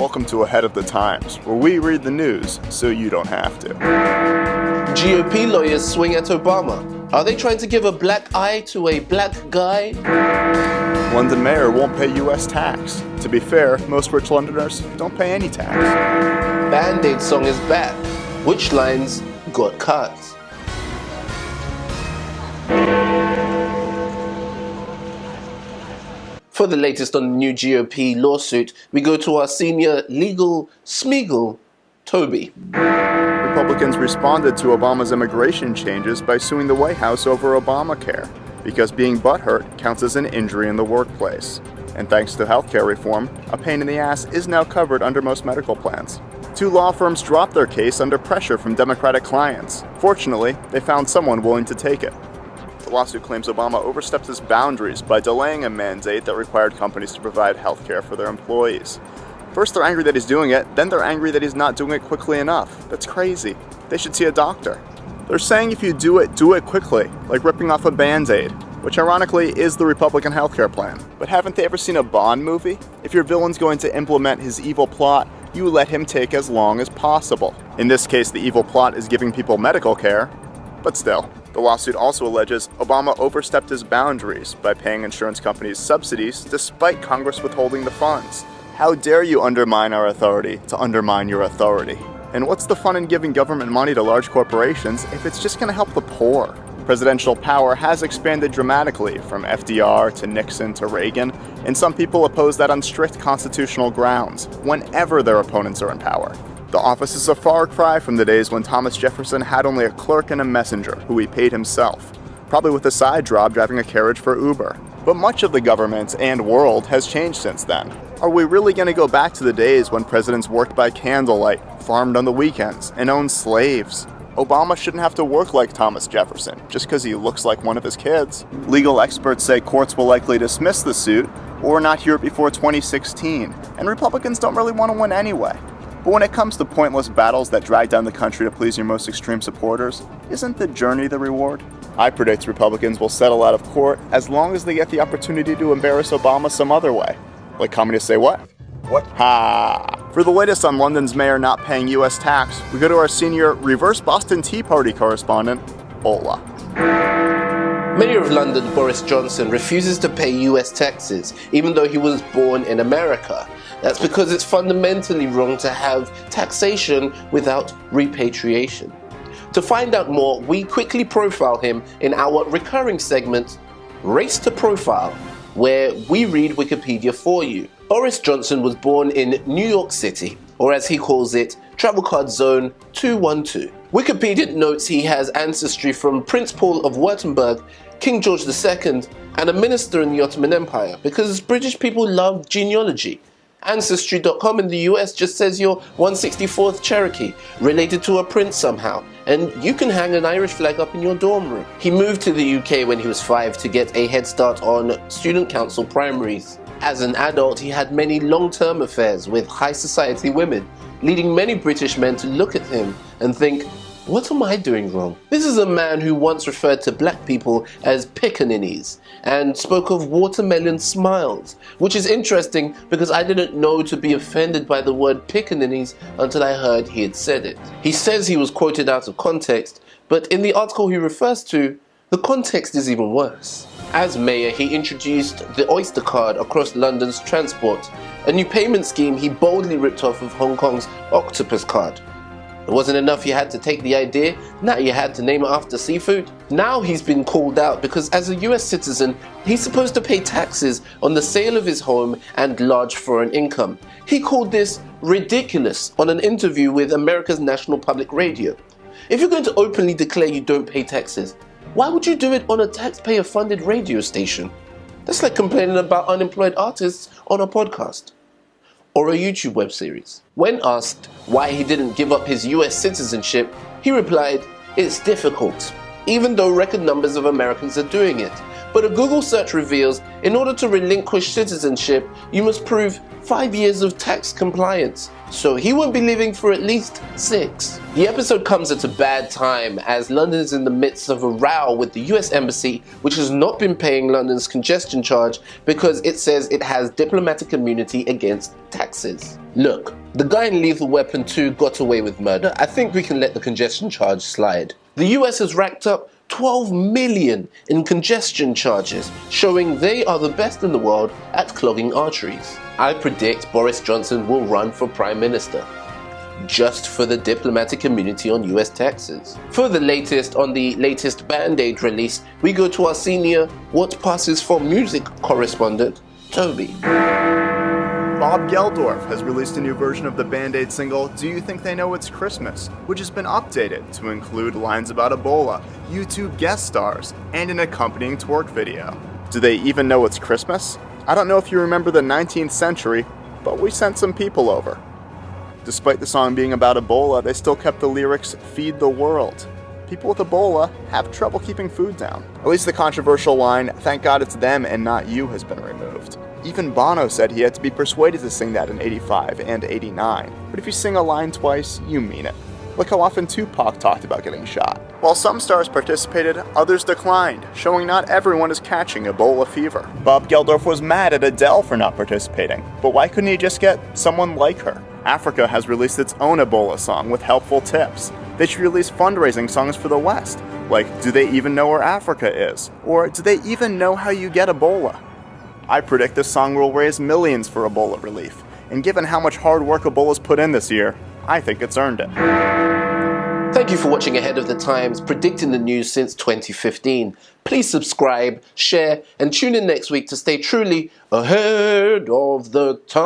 Welcome to Ahead of the Times, where we read the news so you don't have to. GOP lawyers swing at Obama. Are they trying to give a black eye to a black guy? London Mayor won't pay U.S. tax. To be fair, most rich Londoners don't pay any tax. Band-Aid song is back. Which lines got cut? For the latest on the new GOP lawsuit, we go to our senior legal Smeagol, Toby. Republicans responded to Obama's immigration changes by suing the White House over Obamacare, because being butthurt counts as an injury in the workplace. And thanks to healthcare reform, a pain in the ass is now covered under most medical plans. Two law firms dropped their case under pressure from Democratic clients. Fortunately, they found someone willing to take it. The lawsuit claims Obama overstepped his boundaries by delaying a mandate that required companies to provide health care for their employees. First they're angry that he's doing it, then they're angry that he's not doing it quickly enough. That's crazy. They should see a doctor. They're saying if you do it quickly, like ripping off a Band-Aid, which ironically is the Republican healthcare plan. But haven't they ever seen a Bond movie? If your villain's going to implement his evil plot, you let him take as long as possible. In this case, the evil plot is giving people medical care, but still. The lawsuit also alleges Obama overstepped his boundaries by paying insurance companies subsidies despite Congress withholding the funds. How dare you undermine our authority to undermine your authority? And what's the fun in giving government money to large corporations if it's just going to help the poor? Presidential power has expanded dramatically from FDR to Nixon to Reagan, and some people oppose that on strict constitutional grounds whenever their opponents are in power. The office is a far cry from the days when Thomas Jefferson had only a clerk and a messenger who he paid himself, probably with a side job driving a carriage for Uber. But much of the government and world has changed since then. Are we really going to go back to the days when presidents worked by candlelight, farmed on the weekends, and owned slaves? Obama shouldn't have to work like Thomas Jefferson just because he looks like one of his kids. Legal experts say courts will likely dismiss the suit or not hear it before 2016, and Republicans don't really want to win anyway. But when it comes to pointless battles that drag down the country to please your most extreme supporters, isn't the journey the reward? I predict Republicans will settle out of court as long as they get the opportunity to embarrass Obama some other way. Like communists say what? What? Ha! For the latest on London's mayor not paying U.S. tax, we go to our senior reverse Boston Tea Party correspondent, Ola. Mayor of London Boris Johnson refuses to pay US taxes, even though he was born in America. That's because it's fundamentally wrong to have taxation without repatriation. To find out more, we quickly profile him in our recurring segment, Race to Profile, where we read Wikipedia for you. Boris Johnson was born in New York City, or as he calls it, Travel Card Zone 212. Wikipedia notes he has ancestry from Prince Paul of Württemberg, King George II, and a minister in the Ottoman Empire, because British people love genealogy. Ancestry.com in the US just says you're 164th Cherokee, related to a prince somehow, and you can hang an Irish flag up in your dorm room. He moved to the UK when he was 5 to get a head start on student council primaries. As an adult, he had many long-term affairs with high society women, leading many British men to look at him and think, what am I doing wrong? This is a man who once referred to black people as pickaninnies and spoke of watermelon smiles, which is interesting because I didn't know to be offended by the word pickaninnies until I heard he had said it. He says he was quoted out of context, but in the article he refers to, the context is even worse. As mayor, he introduced the Oyster card across London's transport, a new payment scheme he boldly ripped off of Hong Kong's Octopus card. It wasn't enough you had to take the idea, now you had to name it after seafood. Now he's been called out because as a US citizen, he's supposed to pay taxes on the sale of his home and large foreign income. He called this ridiculous on an interview with America's National Public Radio. If you're going to openly declare you don't pay taxes, why would you do it on a taxpayer-funded radio station? That's like complaining about unemployed artists on a podcast or a YouTube web series. When asked why he didn't give up his US citizenship, he replied, "It's difficult. Even though record numbers of Americans are doing it, But a Google search reveals in order to relinquish citizenship, you must prove 5 years of tax compliance. So he won't be living for at least 6. The episode comes at a bad time as London is in the midst of a row with the US Embassy, which has not been paying London's congestion charge because it says it has diplomatic immunity against taxes. Look, the guy in Lethal Weapon 2 got away with murder. I think we can let the congestion charge slide. The US has racked up 12 million in congestion charges, showing they are the best in the world at clogging arteries. I predict Boris Johnson will run for Prime Minister, just for the diplomatic immunity on US taxes. For the latest on the latest Band-Aid release, we go to our senior What Passes for Music correspondent, Toby. Bob Geldof has released a new version of the Band-Aid single Do You Think They Know It's Christmas, which has been updated to include lines about Ebola, YouTube guest stars, and an accompanying twerk video. Do they even know it's Christmas? I don't know if you remember the 19th century, but we sent some people over. Despite the song being about Ebola, they still kept the lyrics Feed the World. People with Ebola have trouble keeping food down. At least the controversial line, Thank God It's Them and Not You, has been removed. Even Bono said he had to be persuaded to sing that in 85 and 89. But if you sing a line twice, you mean it. Look how often Tupac talked about getting shot. While some stars participated, others declined, showing not everyone is catching Ebola fever. Bob Geldof was mad at Adele for not participating, but why couldn't he just get someone like her? Africa has released its own Ebola song with helpful tips. They should release fundraising songs for the West, like Do They Even Know Where Africa Is? Or Do They Even Know How You Get Ebola? I predict this song will raise millions for Ebola relief, and given how much hard work Ebola's put in this year, I think it's earned it. Thank you for watching Ahead of the Times, predicting the news since 2015. Please subscribe, share, and tune in next week to stay truly ahead of the times.